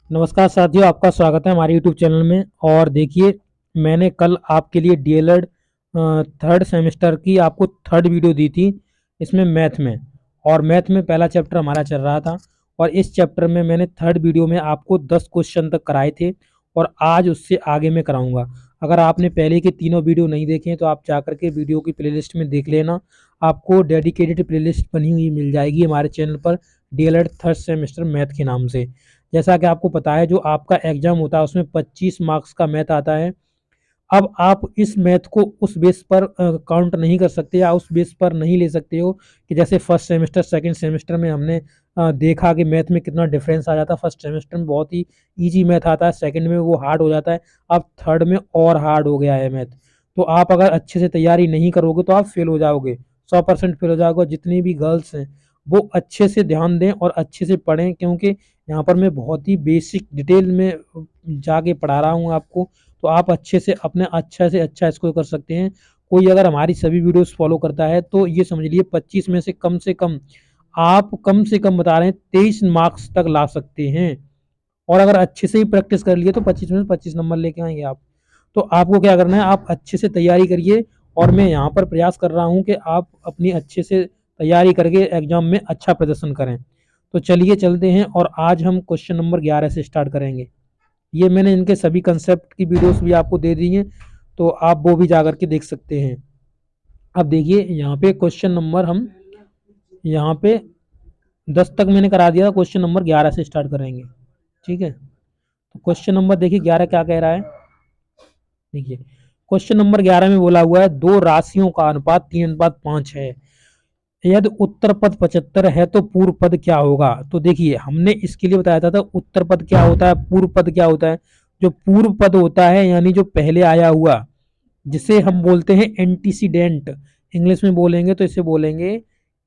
नमस्कार साथियों, आपका स्वागत है हमारे यूट्यूब चैनल में। और देखिए, मैंने कल आपके लिए डीएलएड थर्ड सेमेस्टर की आपको थर्ड वीडियो दी थी इसमें मैथ में। और मैथ में पहला चैप्टर हमारा चल रहा था और इस चैप्टर में मैंने थर्ड वीडियो में आपको 10 क्वेश्चन तक कराए थे और आज उससे आगे मैं कराऊंगा। अगर आपने पहले के तीनों वीडियो नहीं देखे हैं तो आप जाकर के वीडियो की प्लेलिस्ट में देख लेना। आपको डेडिकेटेड प्लेलिस्ट बनी हुई मिल जाएगी हमारे चैनल पर, डीएलएड थर्ड सेमेस्टर मैथ के नाम से। जैसा कि आपको पता है, जो आपका एग्जाम होता है उसमें 25 मार्क्स का मैथ आता है। अब आप इस मैथ को उस बेस पर काउंट नहीं कर सकते या उस बेस पर नहीं ले सकते हो कि जैसे फर्स्ट सेमेस्टर सेकंड सेमेस्टर में हमने देखा कि मैथ में कितना डिफरेंस आ जाता है। फर्स्ट सेमेस्टर में बहुत ही इजी मैथ आता है, सेकंड में वो हार्ड हो जाता है, अब थर्ड में और हार्ड हो गया है मैथ। तो आप अगर अच्छे से तैयारी नहीं करोगे तो आप फेल हो जाओगे, 100% फेल हो जाओगे। जितनी भी गर्ल्स हैं वो अच्छे से ध्यान दें और अच्छे से पढ़ें, क्योंकि यहाँ पर मैं बहुत ही बेसिक डिटेल में जाके पढ़ा रहा हूँ आपको। तो आप अच्छे से अपने अच्छा से अच्छा स्कोर कर सकते हैं। कोई अगर हमारी सभी वीडियोस फॉलो करता है तो ये समझ लिए 25 में से कम आप कम से कम बता रहे हैं 23 मार्क्स तक ला सकते हैं। और अगर अच्छे से ही प्रैक्टिस कर लिए तो 25 में से 25 नंबर लेके आएंगे आप। तो आपको क्या करना है, आप अच्छे से तैयारी करिए और मैं यहाँ पर प्रयास कर रहा हूँ कि आप अपनी अच्छे से तैयारी करके एग्जाम में अच्छा प्रदर्शन करें। तो चलिए चलते हैं और आज हम क्वेश्चन नंबर 11 से स्टार्ट करेंगे। ये मैंने इनके सभी कंसेप्ट की वीडियोस भी आपको दे दी हैं, तो आप वो भी जा करके देख सकते हैं। अब देखिए, यहाँ पे क्वेश्चन नंबर हम यहाँ पे 10 तक मैंने करा दिया, क्वेश्चन नंबर 11 से स्टार्ट करेंगे। ठीक है, तो क्वेश्चन नंबर देखिए 11 क्या कह रहा है। देखिए, क्वेश्चन नंबर 11 में बोला हुआ है दो राशियों का अनुपात 3:5 है। यदि उत्तर पद 75 है तो पूर्व पद क्या होगा। तो देखिए, हमने इसके लिए बताया था उत्तर पद क्या होता है, पूर्व पद क्या होता है। जो पूर्व पद होता है यानी जो पहले आया हुआ, जिसे हम बोलते हैं एंटीसीडेंट। इंग्लिश में बोलेंगे तो इसे बोलेंगे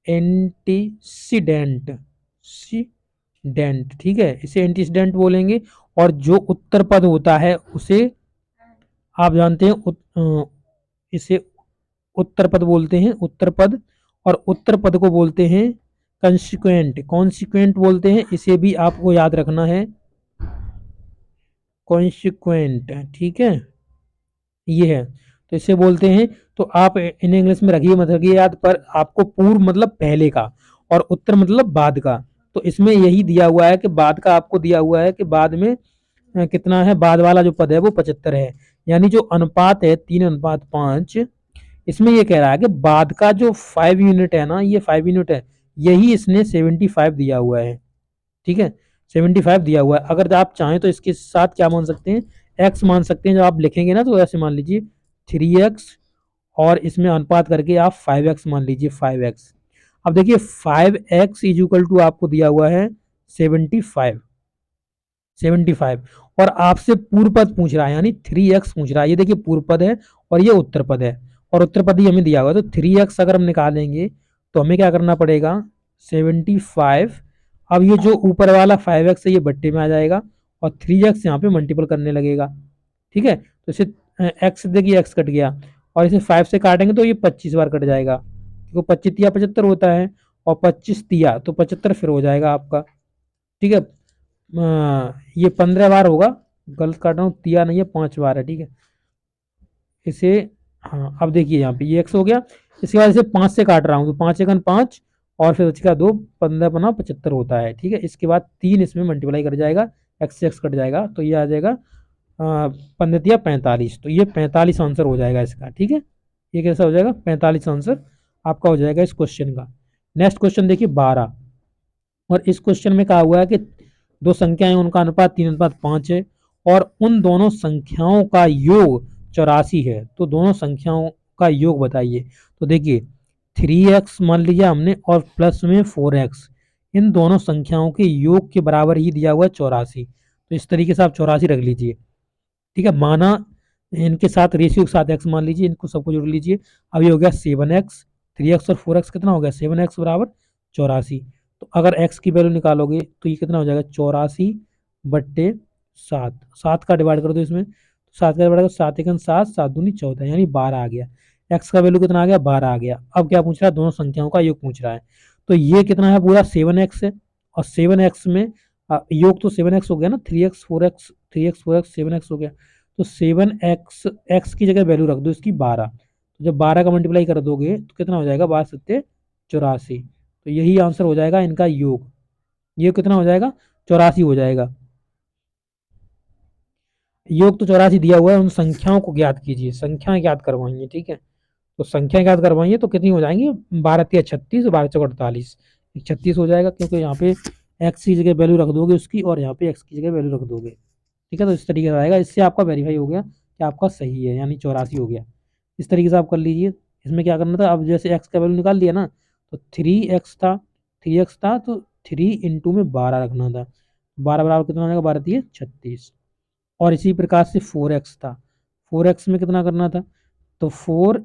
एंटीसीडेंट। सीडेंट, ठीक है, इसे एंटीसीडेंट बोलेंगे। और जो उत्तर पद होता है उसे आप जानते हैं इसे उत्तर पद बोलते हैं, उत्तर पद। और उत्तर पद को बोलते हैं कंसिक्वेंट, कॉन्सिक्वेंट बोलते हैं, इसे भी आपको याद रखना है, कॉन्सिक्वेंट। ठीक है, ये है, तो इसे बोलते हैं। तो आप इन इंग्लिश में रखिए, मत रखिए याद, पर आपको पूर्व मतलब पहले का और उत्तर मतलब बाद का। तो इसमें यही दिया हुआ है कि बाद का आपको दिया हुआ है कि बाद में कितना है, बाद वाला जो पद है वो 75 है। यानी जो अनुपात है 3:5, इसमें ये कह रहा है कि बाद का जो 5 यूनिट है ना, ये 5 यूनिट है, यही इसने 75 दिया हुआ है। ठीक है, 75 दिया हुआ है। अगर आप चाहें तो इसके साथ क्या मान सकते हैं, एक्स मान सकते हैं। जब आप लिखेंगे ना तो ऐसे मान लीजिए 3x और इसमें अनुपात करके आप 5x मान लीजिए, 5x। अब देखिए 5x इज इक्वल टू आपको दिया हुआ है 75, 75। और आपसे पूर्व पद पूछ रहा है यानी 3x पूछ रहा है। ये देखिए पूर्व पद है और ये उत्तर पद है, और उत्तर पद ही हमें दिया हुआ है। तो 3x अगर हम निकालेंगे तो हमें क्या करना पड़ेगा, 75। अब ये जो ऊपर वाला 5x है ये बट्टे में आ जाएगा और 3x यहाँ पे मल्टीपल करने लगेगा। ठीक है, तो इसे x, देखिए x कट गया और इसे 5 से काटेंगे तो ये 25 बार कट जाएगा, क्योंकि 25 तिया 75 होता है और 25 तिया तो 75 फिर हो जाएगा आपका। ठीक है, ये 15 बार होगा, गलत काट रहा हूँ, तिया नहीं है, 5 बार है। ठीक है, इसे, हाँ अब देखिए यहाँ पे ये एक्स हो गया। इसके बाद इसे 5 से काट रहा हूँ तो 5 एकन 5 और फिर उसके बाद 2, 15×5 75 होता है। ठीक है, इसके बाद 3 इसमें मल्टीप्लाई कर जाएगा, एक्स से एक्स कट जाएगा तो ये आ जाएगा 15×45। तो ये 45 आंसर हो जाएगा इसका। ठीक है, ये कैसा हो जाएगा, 45 आंसर आपका हो जाएगा इस क्वेश्चन का। नेक्स्ट क्वेश्चन देखिए 12, और इस क्वेश्चन में कहा हुआ है कि दो संख्याएं उनका अनुपात 3:5 है और उन दोनों संख्याओं का योग 84 है। तो दोनों संख्याओं का योग बताइए। तो देखिए 3x मान लिया हमने और प्लस में 4x, इन दोनों संख्याओं के योग के बराबर ही दिया हुआ है 84। तो इस तरीके से आप 84 रख लीजिए। ठीक है, माना इनके साथ रेशियो के साथ x मान लीजिए, इनको सबको जोड़ लीजिए। अब ये हो गया 7x, 3x और 4x कितना हो गया, 7x बराबर 84। तो अगर x की वैल्यू निकालोगे तो ये कितना हो जाएगा, 84/7। 7 का डिवाइड कर दो इसमें, 7 का डिवाइड करो, 7 एकन 7, 7 दूनी 14, यानी 12 आ गया। x का वैल्यू कितना आ गया, 12 आ गया। अब क्या पूछ रहा है, दोनों संख्याओं का योग पूछ रहा है। तो ये कितना है, पूरा 7x है और 7x में योग तो 7x हो गया ना, 3x 4x 3x 4x 7x हो गया, तो 7x x की जगह वैल्यू रख दो इसकी 12। तो जब 12 का मल्टीप्लाई कर दोगे तो कितना हो जाएगा, 12 सत्ते 84। तो यही आंसर हो जाएगा इनका योग। ये कितना हो जाएगा, 84 हो जाएगा। योग तो 84 दिया हुआ है, उन संख्याओं को ज्ञात कीजिए, संख्याएं ज्ञात करवाएंगे, ठीक है। तो संख्या ज्ञात करवाइए तो कितनी हो जाएंगी, 12 36, 12 36 हो जाएगा, क्योंकि यहाँ पे एक्स की जगह वैल्यू रख दोगे उसकी, और यहाँ पे एक्स की जगह वैल्यू रख दोगे, ठीक है। तो इस तरीके से आएगा, इससे आपका वेरीफाई हो गया कि आपका सही है, यानी 84 हो गया। इस तरीके से आप कर लीजिए। इसमें क्या करना था, अब जैसे एक्स का वैल्यू निकाल लिया ना, तो 3x था तो 3 × 12 रखना था। 12 बराबर कितना हो जाएगा, 12 36। और इसी प्रकार से 4x था, 4x में कितना करना था, तो 4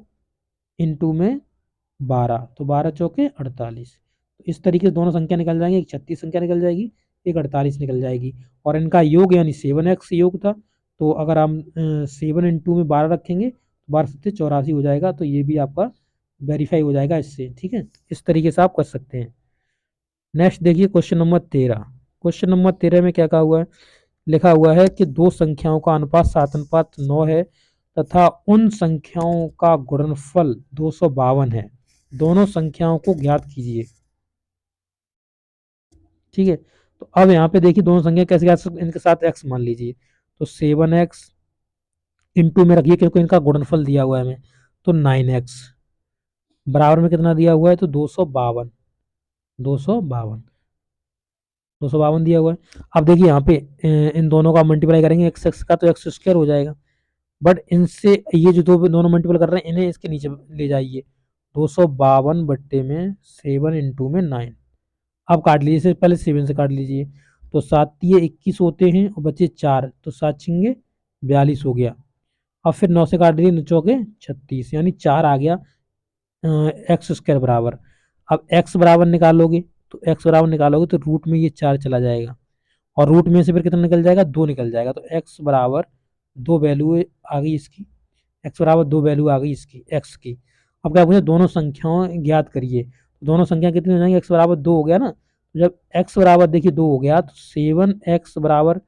× 12, तो 12 × 4 = 48। तो इस तरीके से दोनों संख्या निकल जाएंगी, एक 36 संख्या निकल जाएगी, एक 48 निकल जाएगी। और इनका योग यानी 7x योग था, तो अगर हम 7 × 12 रखेंगे तो 12 × 7 = 84 हो जाएगा। तो ये भी आपका वेरीफाई हो जाएगा इससे, ठीक है। इस तरीके से आप कर सकते हैं। नेक्स्ट देखिए क्वेश्चन नंबर 13। क्वेश्चन नंबर 13 में क्या कहा हुआ है, लिखा हुआ है कि दो संख्याओं का अनुपात 7:9 है तथा उन संख्याओं का गुणनफल 252 है, दोनों संख्याओं को ज्ञात कीजिए, ठीक है। तो अब यहाँ पे देखिए दोनों संख्या कैसे ज्ञात, इनके साथ x मान लीजिए, तो 7x इंटू में रखिए क्योंकि इनका गुणनफल दिया हुआ है हमें, तो 9x बराबर में कितना दिया हुआ है, तो 252, 252, 252 दिया हुआ है। अब देखिए यहाँ पे इन दोनों का मल्टीप्लाई करेंगे, एक्स एक्स का तो एक्स स्क्वायर हो जाएगा, बट इनसे ये जो दोनों मल्टीपल कर रहे हैं इन्हें इसके नीचे ले जाइए, 252 बट्टे में 7 इंटू में 9। अब काट लीजिए, इससे पहले 7 से काट लीजिए, तो 7×3 = 21 होते हैं और बचे 4, तो 7×6 = 42 हो गया। अब फिर 9 से काट लीजिए, 9 चौके 36, यानी 4 आ गया एक्स स्क्वायर बराबर। अब एक्स बराबर निकालोगे, तो एक्स बराबर निकालोगे तो रूट में ये 4 चला जाएगा, और रूट में से फिर कितना निकल जाएगा, 2 निकल जाएगा। तो एक्स बराबर 2 वैल्यू आ गई इसकी, एक्स बराबर 2 वैल्यू आ गई इसकी एक्स की। अब क्या पूछे, दोनों संख्याओं ज्ञात करिए। दोनों संख्या कितनी हो जाएंगी, एक्स बराबर 2 हो गया ना, तो जब एक्स बराबर देखिए 2 हो गया, तो 7x बराबर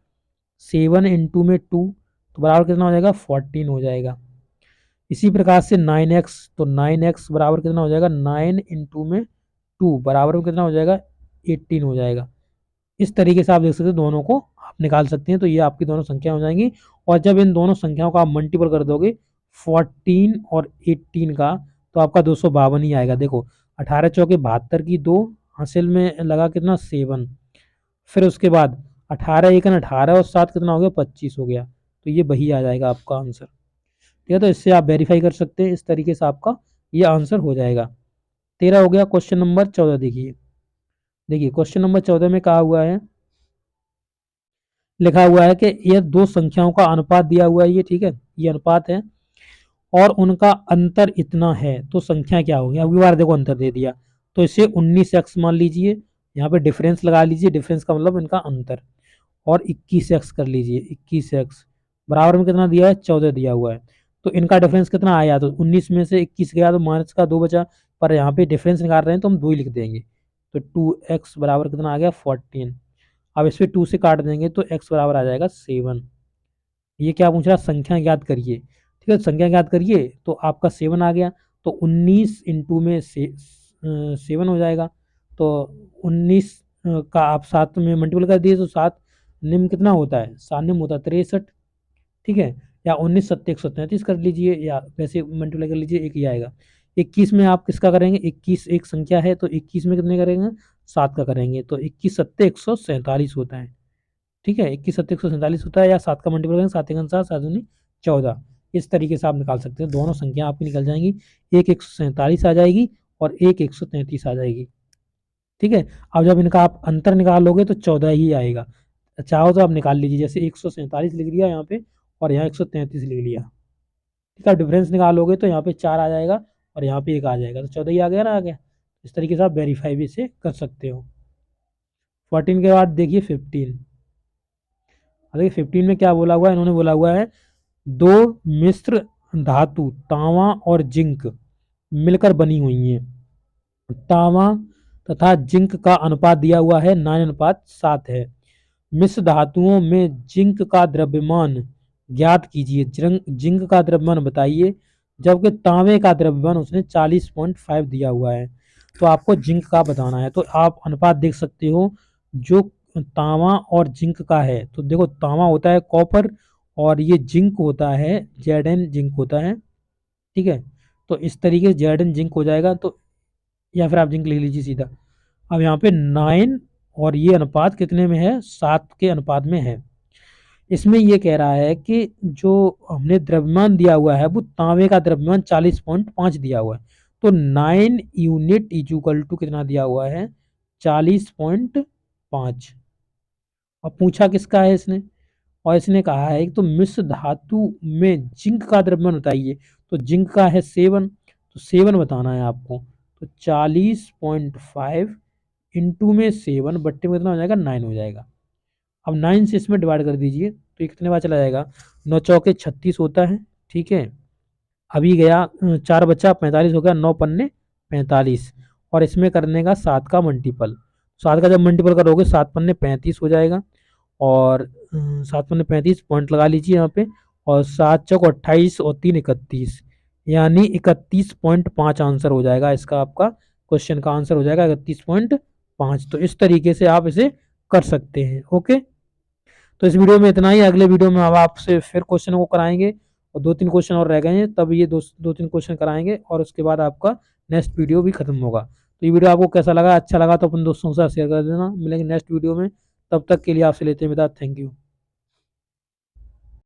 7 इंटू में 2, तो बराबर कितना हो जाएगा, 14 हो जाएगा। इसी प्रकार से 9x, तो 9x बराबर कितना हो जाएगा, 9 इंटू में 2 बराबर में कितना हो जाएगा, 18 हो जाएगा। इस तरीके से आप देख सकते हैं, दोनों को आप निकाल सकते हैं। तो ये आपकी दोनों संख्या हो जाएंगी, और जब इन दोनों संख्याओं का आप मल्टीपल कर दोगे 14 और 18 का, तो आपका 252 ही आएगा। देखो 18 चौके 72 की 2, हासिल में लगा कितना 7, फिर उसके बाद 18 1 18 और 7 कितना हो गया, 25 हो गया। तो ये वही आ जाएगा आपका आंसर, ठीक है। तो इससे आप वेरीफाई कर सकते हैं, इस तरीके से आपका ये आंसर हो जाएगा। 13 हो गया। क्वेश्चन नंबर 14 देखिए, देखिए क्वेश्चन नंबर 14 में कहा हुआ है, लिखा हुआ है कि ये दो संख्याओं का अनुपात दिया हुआ है, ये ठीक है, ये अनुपात है और उनका अंतर इतना है, तो संख्या क्या होगी। अगली बार देखो अंतर दे दिया, तो इसे 19x मान लीजिए, यहाँ पे डिफरेंस लगा लीजिए, डिफरेंस का मतलब इनका अंतर, और 21x कर लीजिए, 21x बराबर में कितना दिया है, 14 दिया हुआ है। तो इनका डिफरेंस कितना आया, तो 19 में से 21 गया तो माइनस का 2 बचा, पर यहाँ पे डिफरेंस निकाल रहे हैं तो हम 2 ही लिख देंगे। तो 2x बराबर कितना आ गया, 14। अब इस पे 2 से काट देंगे तो x बराबर आ जाएगा 7। ये क्या पूछ रहा है, संख्या ज्ञात करिए, ठीक है। संख्या ज्ञात करिए तो आपका 7 आ गया, तो 19 इंटू में से 7 हो जाएगा। तो 19 का आप 7 में मल्टीपल कर दिए तो 7 निम्न कितना होता है, 7 निम्न होता है 63, ठीक है। या 19 सत्ते 133 कर लीजिए, या वैसे मल्टीप्लाई कर लीजिए, एक ही आएगा। 21 में आप किसका करेंगे, 21 एक संख्या है तो 21 में कितने करेंगे, 7 का करेंगे, तो 21 सत्ते 147 होता है, ठीक है। 21 सत्ते 147 होता है, या 7 का मल्टीपल करेंगे, 7 एक 7, 7 दूनी 14। इस तरीके से आप निकाल सकते हैं, दोनों संख्या आपकी निकल जाएंगी, एक 147 आ जाएगी और एक 133 आ जाएगी, ठीक है। अब जब इनका आप अंतर निकालोगे तो 14 ही आएगा। चाहो तो आप निकाल लीजिए, जैसे 147 लिख दिया यहाँ पे और यहाँ 133 लिख लिया, ठीक है। डिफरेंस निकालोगे तो यहाँ पे 4 आ जाएगा और यहाँ पे 1 आ जाएगा, तो 14 ही आ गया ना, आ गया। इस तरीके से आप वेरीफाई भी इसे कर सकते हो। 14 के बाद देखिए 15। देखिए 15 में क्या बोला हुआ है, इन्होंने बोला हुआ है दो मिश्र धातु तांबा और जिंक मिलकर बनी हुई हैं। तांबा तथा जिंक का अनुपात दिया हुआ है 9:7 है। मिश्र धातुओं में जिंक का द्रव्यमान ज्ञात कीजिए। जिंक का द्रव्यमान बताइए, जबकि तांबे का द्रव्यमान उसने 40.5 दिया हुआ है। तो आपको जिंक का बताना है। तो आप अनुपात देख सकते हो जो तांबा और जिंक का है। तो देखो तांबा होता है कॉपर और ये जिंक होता है जेड जिंक होता है। ठीक है, तो इस तरीके से जेड जिंक हो जाएगा। तो या फिर आप जिंक लिख लीजिए सीधा। अब यहाँ पे 9 और ये अनुपात कितने में है, 7 के अनुपात में है। इसमें ये कह रहा है कि जो हमने द्रव्यमान दिया हुआ है वो तांबे का द्रव्यमान 40.5 दिया हुआ है। तो 9 यूनिट इज इक्वल टू कितना दिया हुआ है, 40.5। अब पूछा किसका है इसने, और इसने कहा है कि तो मिश्र धातु में जिंक का द्रव्यमान बताइए। तो जिंक का है 7, तो 7 बताना है आपको। तो 40.5 इंटू में 7 बट्टे में कितना हो जाएगा, 9 हो जाएगा। अब 9 से इसमें डिवाइड कर दीजिए तो ये कितने बार चला जाएगा, 9 चौके 36 होता है। ठीक है, अभी गया 4 बचा 45 हो गया, 9 पन्ने 45, और इसमें करने का 7 का मल्टीपल। 7 का जब मल्टीपल करोगे 7 पन्ने 35 हो जाएगा, और 7 पन्ने 35 पॉइंट लगा लीजिए यहाँ पे, और 7 चौक 28 और 3 31, यानी 31.5 आंसर हो जाएगा इसका। आपका क्वेश्चन का आंसर हो जाएगा 31.5। तो इस तरीके से आप इसे कर सकते हैं। ओके, तो इस वीडियो में इतना ही। अगले वीडियो में अब आपसे फिर क्वेश्चन को कराएंगे, और 2-3 क्वेश्चन और रह गए हैं, तब ये 2-3 क्वेश्चन कराएंगे और उसके बाद आपका नेक्स्ट वीडियो भी खत्म होगा। तो ये वीडियो आपको कैसा लगा, अच्छा लगा तो अपने दोस्तों के साथ शेयर कर देना। मिलेंगे नेक्स्ट वीडियो में, तब तक के लिए आपसे लेते हैं विदा। Thank you.